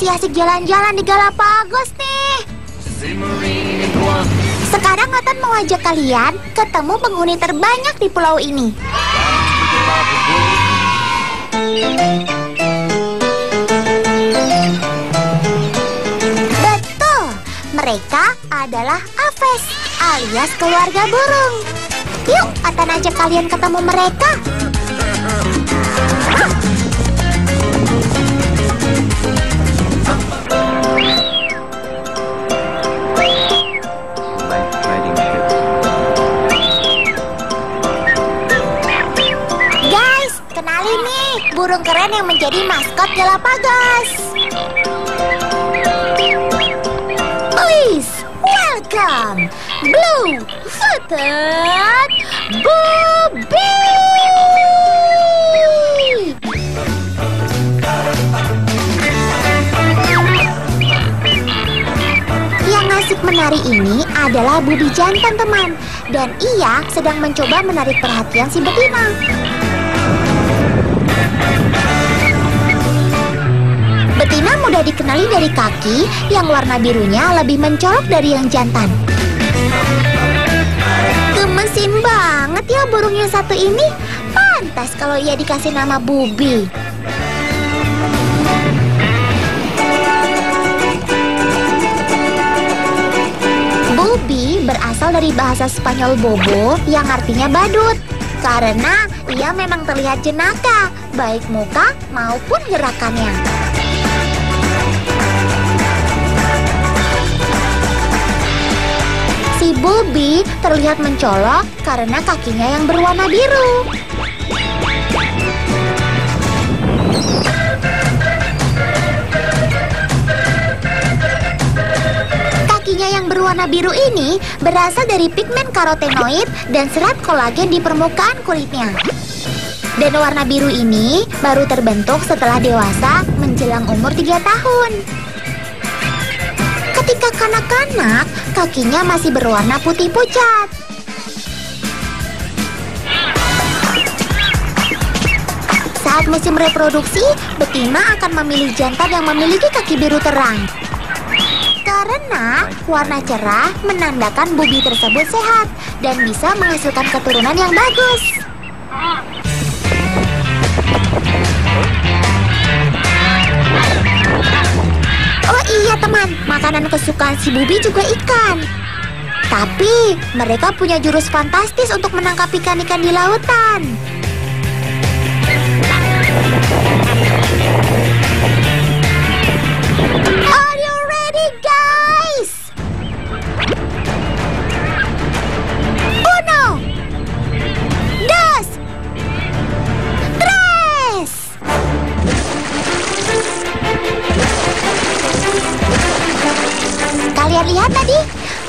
masih asik jalan-jalan di Galapagos nih. Sekarang Nathan mau ajak kalian ketemu penghuni terbanyak di pulau ini. Betul, mereka adalah Aves alias keluarga burung. Yuk, Nathan ajak kalian ketemu mereka. Guys, kenalin nih burung keren yang menjadi maskot Galapagos. Please welcome Blue-footed Bobby. Yang asik menari ini adalah Bobby jantan, teman. Dan ia sedang mencoba menarik perhatian si betina. Betina mudah dikenali dari kaki yang warna birunya lebih mencolok dari yang jantan. Gemesin banget ya burung yang satu ini. Pantas kalau ia dikasih nama Bobby. Bobby berasal dari bahasa Spanyol bobo yang artinya badut. Karena ia memang terlihat jenaka, baik muka maupun gerakannya. Si Bobby terlihat mencolok karena kakinya yang berwarna biru. Kakinya yang berwarna biru ini berasal dari pigmen karotenoid dan serat kolagen di permukaan kulitnya. Dan warna biru ini baru terbentuk setelah dewasa menjelang umur 3 tahun. Ketika kanak-kanak, kakinya masih berwarna putih pucat. Saat musim reproduksi, betina akan memilih jantan yang memiliki kaki biru terang. Karena warna cerah menandakan Bobby tersebut sehat dan bisa menghasilkan keturunan yang bagus. Oh iya teman, makanan kesukaan si Bobby juga ikan. Tapi mereka punya jurus fantastis untuk menangkap ikan-ikan di lautan. Are you ready, guys? Uno, dos, tres. Kalian lihat tadi?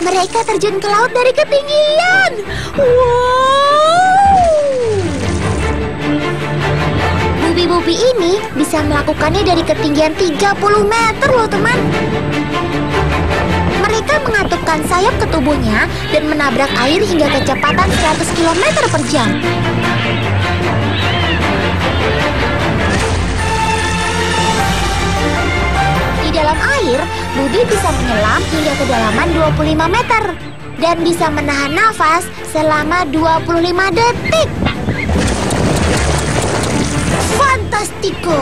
Mereka terjun ke laut dari ketinggian. Wow! Bobby ini bisa melakukannya dari ketinggian 30 meter loh, teman. Mereka mengatupkan sayap ke tubuhnya dan menabrak air hingga kecepatan 100 km per jam. Di dalam air, Bobby bisa menyelam hingga kedalaman 25 meter dan bisa menahan nafas selama 25 detik. Fantastico!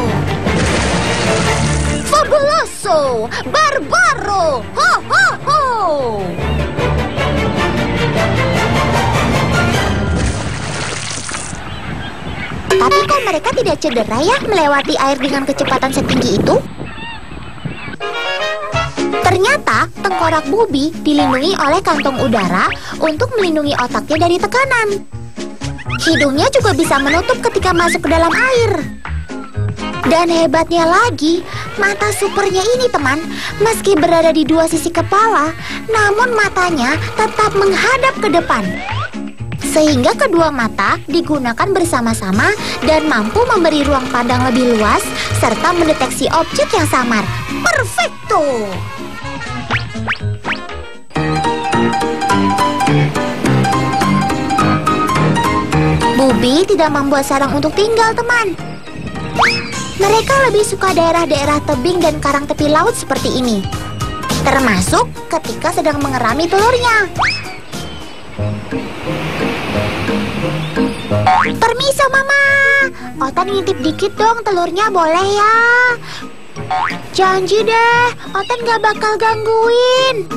Fabuloso! Barbaro! Ho ho ho! Tapi kok mereka tidak cedera ya melewati air dengan kecepatan setinggi itu? Ternyata tengkorak Bobby dilindungi oleh kantong udara untuk melindungi otaknya dari tekanan. Hidungnya juga bisa menutup ketika masuk ke dalam air. Dan hebatnya lagi, mata supernya ini teman, meski berada di dua sisi kepala, namun matanya tetap menghadap ke depan. Sehingga kedua mata digunakan bersama-sama dan mampu memberi ruang pandang lebih luas serta mendeteksi objek yang samar. Perfecto! Bobby tidak membuat sarang untuk tinggal, teman. Mereka lebih suka daerah-daerah tebing dan karang tepi laut seperti ini, termasuk ketika sedang mengerami telurnya. Permiso, Mama. Otan ngintip dikit dong telurnya, boleh ya? Janji deh, Otan gak bakal gangguin.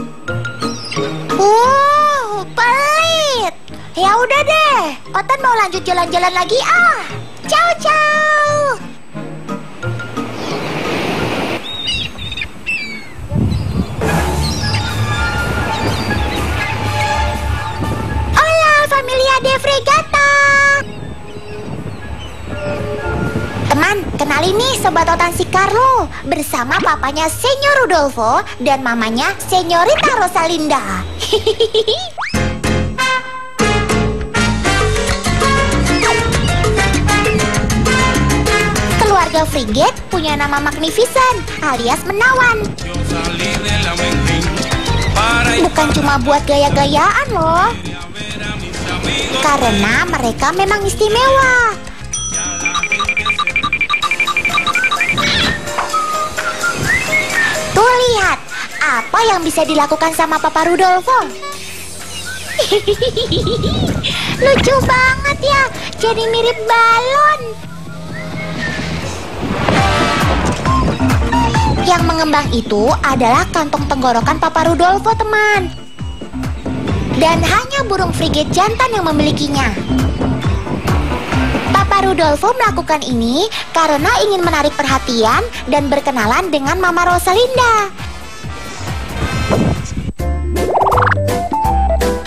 Pelit. Ya udah deh, Otan mau lanjut jalan-jalan lagi ah. Ciao, ciao. Hola, familia de Fregata. Teman, kenalin nih Sobat Otan si Carlo bersama papanya Senyor Rudolfo dan mamanya Senyorita Rosalinda. Keluarga Frigate punya nama Magnificent alias menawan. Bukan cuma buat gaya-gayaan loh, karena mereka memang istimewa. Tuh lihat, apa yang bisa dilakukan sama Papa Rudolfo. Lucu banget ya, jadi mirip balon. Yang mengembang itu adalah kantong tenggorokan Papa Rudolfo, teman. Dan hanya burung frigate jantan yang memilikinya. Papa Rudolfo melakukan ini karena ingin menarik perhatian dan berkenalan dengan Mama Rosalinda.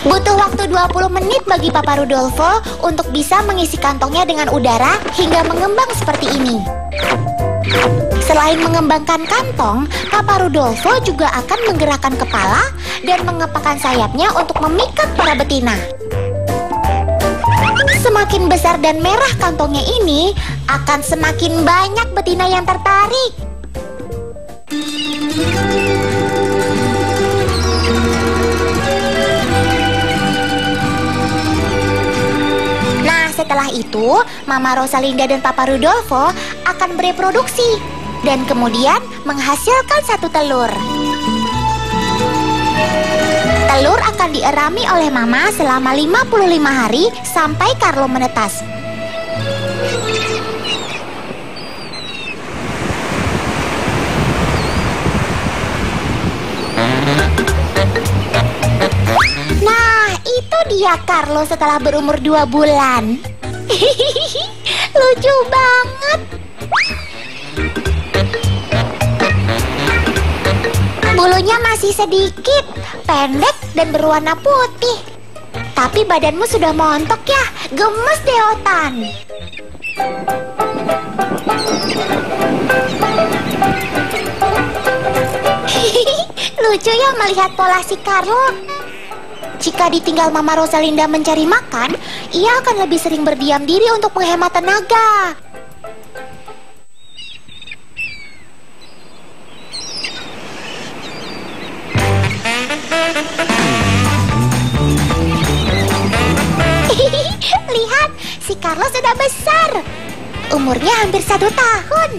Butuh waktu 20 menit bagi Papa Rudolfo untuk bisa mengisi kantongnya dengan udara hingga mengembang seperti ini. Selain mengembangkan kantong, Papa Rudolfo juga akan menggerakkan kepala dan mengepakkan sayapnya untuk memikat para betina. Semakin besar dan merah kantongnya ini, akan semakin banyak betina yang tertarik. Nah, setelah itu, Mama Rosalinda dan Papa Rudolfo akan bereproduksi dan kemudian menghasilkan satu telur. Telur akan dierami oleh Mama selama 55 hari sampai Carlo menetas. Nah, itu dia Carlo setelah berumur 2 bulan. Lucu banget. Bulunya masih sedikit, pendek dan berwarna putih. Tapi badanmu sudah montok ya, gemes deh Otan. Lucu ya melihat pola si Carlo. Jika ditinggal Mama Rosalinda mencari makan, ia akan lebih sering berdiam diri untuk menghemat tenaga. Lihat, si Carlo sudah besar. Umurnya hampir 1 tahun.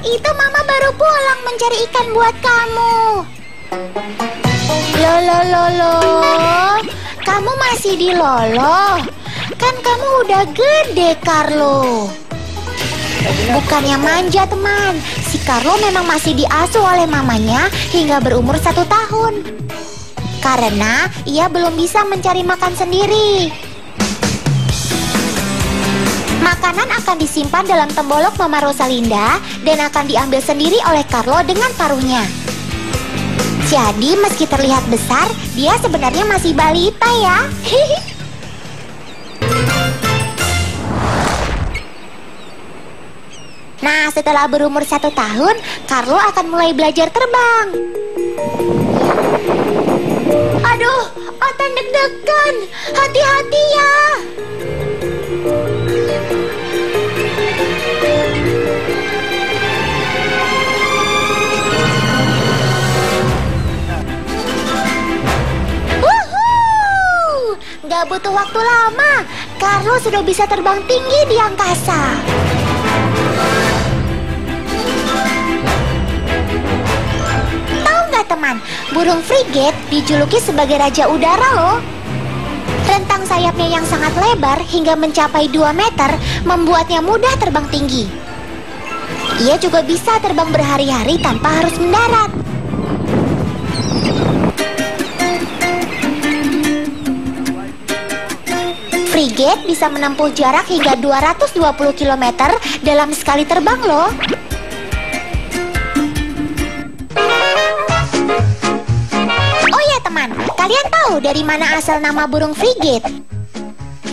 Itu Mama baru pulang mencari ikan buat kamu. Loh, kamu masih di Lolo? Kan kamu udah gede, Carlo. Bukannya manja, teman. Si Carlo memang masih diasuh oleh mamanya hingga berumur 1 tahun. Karena ia belum bisa mencari makan sendiri. Makanan akan disimpan dalam tembolok Mama Rosalinda dan akan diambil sendiri oleh Carlo dengan paruhnya. Jadi meski terlihat besar, dia sebenarnya masih balita ya. Nah, setelah berumur 1 tahun, Carlo akan mulai belajar terbang. Aduh, Otan deg-degan. Hati-hati ya. Gak butuh waktu lama, Carlo sudah bisa terbang tinggi di angkasa. Tahu nggak teman, burung frigate dijuluki sebagai raja udara loh. Rentang sayapnya yang sangat lebar hingga mencapai 2 meter membuatnya mudah terbang tinggi. Ia juga bisa terbang berhari-hari tanpa harus mendarat. Frigate bisa menempuh jarak hingga 220 km dalam sekali terbang loh. Oh ya teman, kalian tahu dari mana asal nama burung frigate?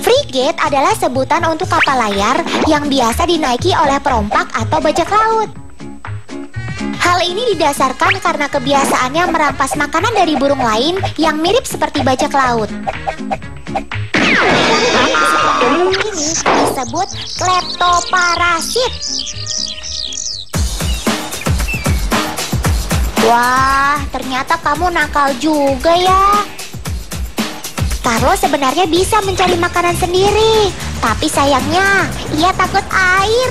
Frigate adalah sebutan untuk kapal layar yang biasa dinaiki oleh perompak atau bajak laut. Hal ini didasarkan karena kebiasaannya merampas makanan dari burung lain yang mirip seperti bajak laut. Ini disebut kleptoparasit. Wah, ternyata kamu nakal juga ya. Carlo sebenarnya bisa mencari makanan sendiri, tapi sayangnya ia takut air.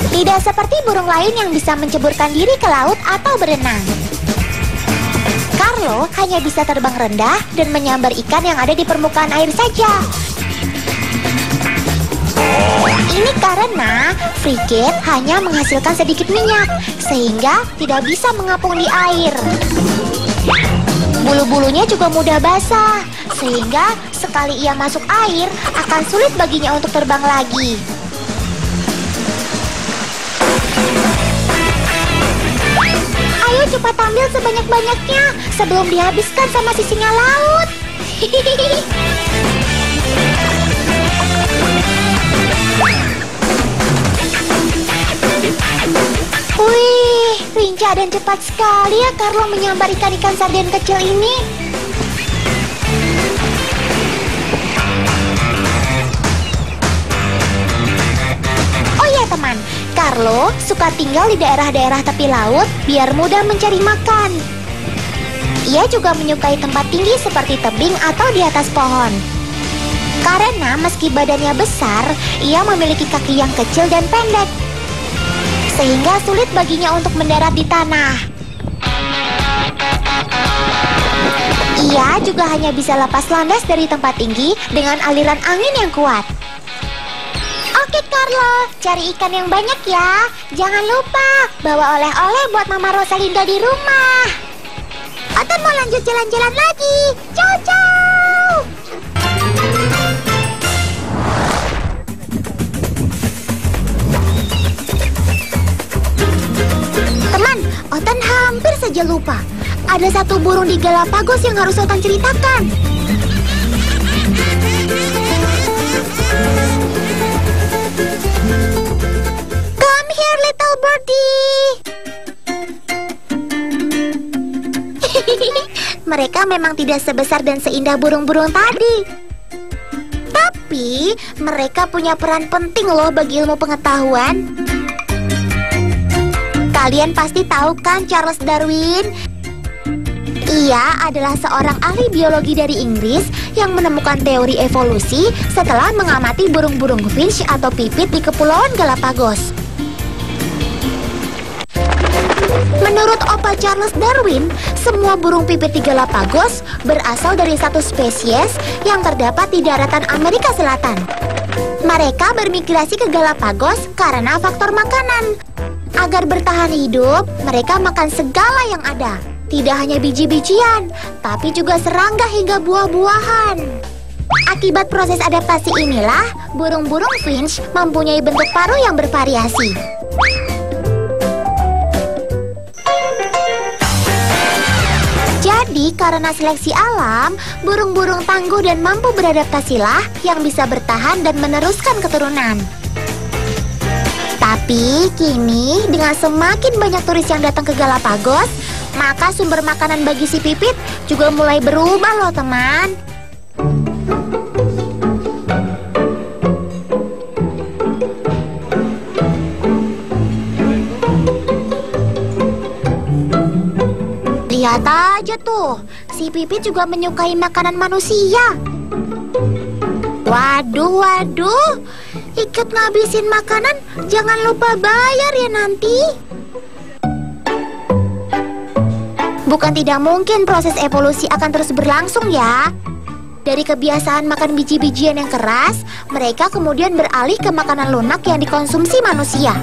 Tidak seperti burung lain yang bisa menceburkan diri ke laut atau berenang. Carlo hanya bisa terbang rendah dan menyambar ikan yang ada di permukaan air saja. Ini karena frigate hanya menghasilkan sedikit minyak, sehingga tidak bisa mengapung di air. Bulu-bulunya juga mudah basah, sehingga sekali ia masuk air akan sulit baginya untuk terbang lagi. Ayo cepat ambil sebanyak-banyaknya sebelum dihabiskan sama si singa laut. Wih, lincah dan cepat sekali ya Carlo menyambar ikan-ikan sarden kecil ini. Oh ya teman, Carlo suka tinggal di daerah-daerah tepi laut biar mudah mencari makan. Ia juga menyukai tempat tinggi seperti tebing atau di atas pohon. Karena meski badannya besar, ia memiliki kaki yang kecil dan pendek, sehingga sulit baginya untuk mendarat di tanah. Ia juga hanya bisa lepas landas dari tempat tinggi dengan aliran angin yang kuat. Oke Carlo, cari ikan yang banyak ya. Jangan lupa bawa oleh-oleh buat Mama Rosalinda di rumah. Oton mau lanjut jalan-jalan lagi. Ciao-ciao. Teman, Oton hampir saja lupa. Ada satu burung di Galapagos yang harus Oton ceritakan. Come here, little birdie. Mereka memang tidak sebesar dan seindah burung-burung tadi. Tapi mereka punya peran penting loh bagi ilmu pengetahuan. Kalian pasti tahu kan Charles Darwin? Ia adalah seorang ahli biologi dari Inggris yang menemukan teori evolusi setelah mengamati burung-burung finch atau pipit di Kepulauan Galapagos. Menurut Opa Charles Darwin, semua burung pipit di Galapagos berasal dari satu spesies yang terdapat di daratan Amerika Selatan. Mereka bermigrasi ke Galapagos karena faktor makanan. Agar bertahan hidup, mereka makan segala yang ada. Tidak hanya biji-bijian, tapi juga serangga hingga buah-buahan. Akibat proses adaptasi inilah, burung-burung finch mempunyai bentuk paruh yang bervariasi. Jadi, karena seleksi alam, burung-burung tangguh dan mampu beradaptasilah yang bisa bertahan dan meneruskan keturunan. Tapi, kini dengan semakin banyak turis yang datang ke Galapagos, maka sumber makanan bagi si pipit juga mulai berubah loh teman. Lihat aja tuh, si Pipit juga menyukai makanan manusia. Waduh, ikut ngabisin makanan, jangan lupa bayar ya nanti. Bukan tidak mungkin proses evolusi akan terus berlangsung ya. Dari kebiasaan makan biji-bijian yang keras, mereka kemudian beralih ke makanan lunak yang dikonsumsi manusia.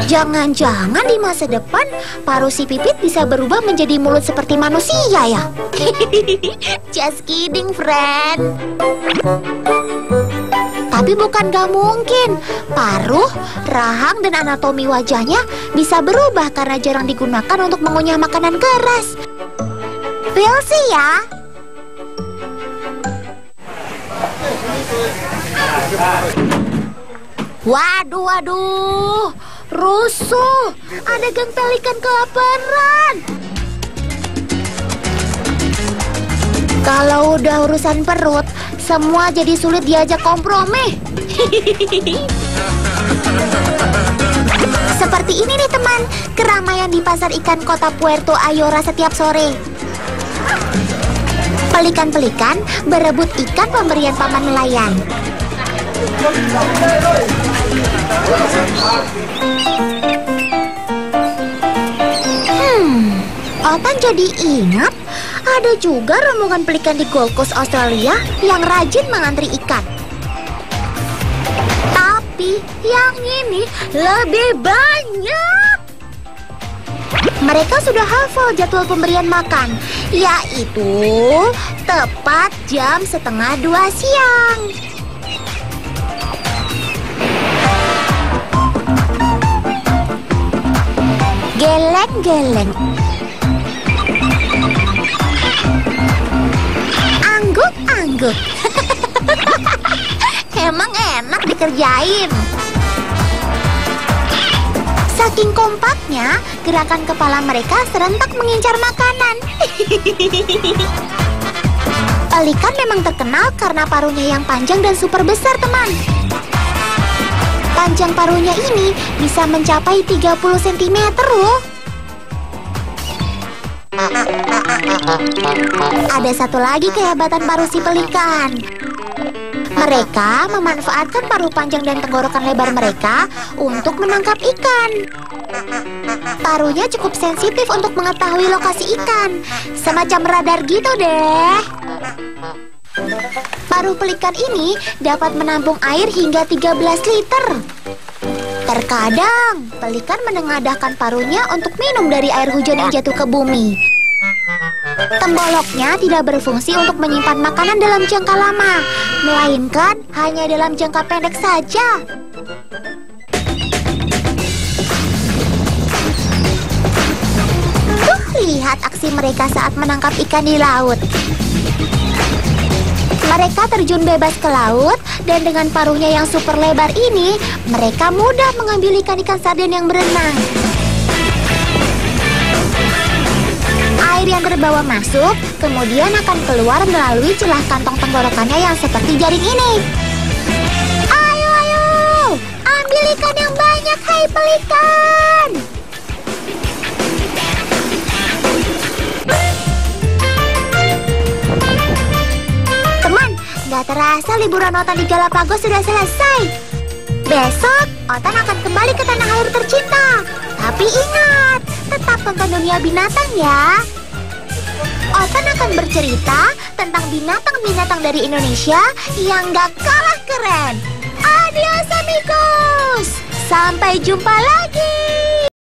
Jangan-jangan di masa depan paruh si Pipit bisa berubah menjadi mulut seperti manusia ya? Just kidding, friend. Tapi bukan gak mungkin. Paruh, rahang, dan anatomi wajahnya bisa berubah karena jarang digunakan untuk mengunyah makanan keras. We'll see ya. Waduh, rusuh. Ada geng pelikan kelaparan. Kalau udah urusan perut, semua jadi sulit diajak kompromi. Seperti ini nih teman, keramaian di pasar ikan kota Puerto Ayora setiap sore. Pelikan-pelikan berebut ikan pemberian paman nelayan. Otan jadi ingat, ada juga rombongan pelikan di Gold Coast Australia yang rajin mengantri ikan. Tapi yang ini lebih banyak. Mereka sudah hafal jadwal pemberian makan, yaitu tepat jam 1:30 siang. Geleng-geleng, angguk-angguk. Emang enak dikerjain. Saking kompaknya, gerakan kepala mereka serentak mengincar makanan. Pelikan memang terkenal karena paruhnya yang panjang dan super besar, teman. Panjang paruhnya ini bisa mencapai 30 cm loh. Ada satu lagi kehebatan paruh si pelikan. Mereka memanfaatkan paruh panjang dan tenggorokan lebar mereka untuk menangkap ikan. Paruhnya cukup sensitif untuk mengetahui lokasi ikan, semacam radar gitu deh. Paruh pelikan ini dapat menampung air hingga 13 liter. Terkadang, pelikan menengadahkan paruhnya untuk minum dari air hujan yang jatuh ke bumi. Temboloknya tidak berfungsi untuk menyimpan makanan dalam jangka lama, melainkan hanya dalam jangka pendek saja. Lihat aksi mereka saat menangkap ikan di laut. Mereka terjun bebas ke laut, dan dengan paruhnya yang super lebar ini, mereka mudah mengambil ikan-ikan sarden yang berenang. Air yang terbawa masuk, kemudian akan keluar melalui celah kantong tenggorokannya yang seperti jaring ini. Ayo, ambil ikan yang banyak, hai pelikan! Teman, gak terasa liburan Otan di Galapagos sudah selesai. Besok, Otan akan kembali ke tanah air tercinta. Tapi ingat, tetap tonton Dunia Binatang ya. Otan akan bercerita tentang binatang-binatang dari Indonesia yang gak kalah keren. Adios amigos, sampai jumpa lagi.